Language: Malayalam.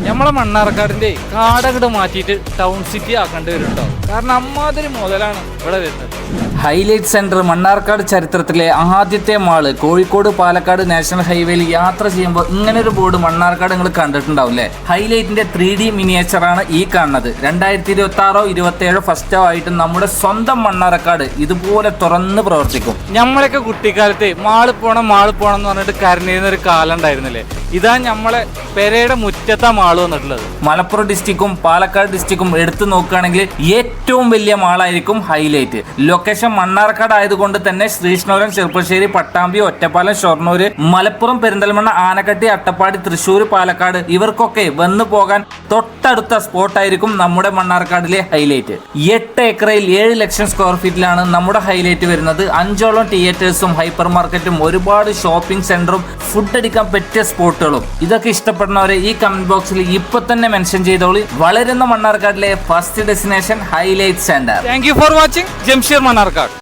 നമ്മളെ മണ്ണാർക്കാടിന്റെ കാടകട് മാറ്റിയിട്ട് ടൗൺ സിറ്റി ആക്കേണ്ടി വരുന്നുണ്ടോ? കാരണം അമ്മാതിരി മുതലാണ് ഇവിടെ വരുന്നത്. ഹൈലൈറ്റ് സെന്റർ മണ്ണാർക്കാട് ചരിത്രത്തിലെ ആദ്യത്തെ മാള്. കോഴിക്കോട് പാലക്കാട് നാഷണൽ ഹൈവേയിൽ യാത്ര ചെയ്യുമ്പോൾ ഇങ്ങനെ ഒരു ബോർഡ് മണ്ണാർക്കാട് നിങ്ങൾ കണ്ടിട്ടുണ്ടാവില്ലേ? ഹൈലൈറ്റിന്റെ 3D മിനിയേച്ചറാണ് ഈ കാണുന്നത്. 2026-27 ഫസ്റ്റോ ആയിട്ട് നമ്മുടെ സ്വന്തം മണ്ണാർക്കാട് ഇതുപോലെ തുറന്ന് പ്രവർത്തിക്കും. നമ്മളൊക്കെ കുട്ടിക്കാലത്ത് മാള് പോണം എന്ന് പറഞ്ഞിട്ട് കരഞ്ഞിരുന്ന ഒരു കാലം ഉണ്ടായിരുന്നില്ലേ? ഇതാ നമ്മളെ പെരയുടെ മുറ്റത്താ മാള് വന്നിട്ടുള്ളത്. മലപ്പുറം ഡിസ്ട്രിക്റ്റും പാലക്കാട് ഡിസ്ട്രിക്റ്റും എടുത്തു നോക്കുകയാണെങ്കിൽ ഏറ്റവും വലിയ മാളായിരിക്കും ഹൈലൈറ്റ്. ലൊക്കേഷൻ മണ്ണാർക്കാട് ആയതുകൊണ്ട് തന്നെ ശ്രീകൃഷ്ണപുരം, ചെറുപ്പശ്ശേരി, പട്ടാമ്പി, ഒറ്റപ്പാലം, ഷൊർണൂര്, മലപ്പുറം, പെരിന്തൽമണ്ണ, ആനക്കട്ടി, അട്ടപ്പാടി, തൃശ്ശൂർ, പാലക്കാട് ഇവർക്കൊക്കെ വന്നു പോകാൻ തൊട്ടടുത്ത സ്പോട്ടായിരിക്കും നമ്മുടെ മണ്ണാർക്കാടിലെ ഹൈലൈറ്റ്. 8 ഏക്കറയിൽ 7 ലക്ഷം സ്ക്വയർ ഫീറ്റിലാണ് നമ്മുടെ ഹൈലൈറ്റ് വരുന്നത്. 5ഓളം തിയേറ്റേഴ്സും ഹൈപ്പർ മാർക്കറ്റും ഒരുപാട് ഷോപ്പിംഗ് സെന്ററും ഫുഡ് അടിക്കാൻ പറ്റിയ സ്പോട്ടുകളും. ഇതൊക്കെ ഇഷ്ടപ്പെടുന്നവരെ ഈ കമന്റ് ബോക്സിൽ ഇപ്പൊ തന്നെ മെൻഷൻ ചെയ്തോളി. വളരുന്ന മണ്ണാർക്കാടിലെ first destination highlight centre. Thank you for watching Jamsheer Mannarkkad.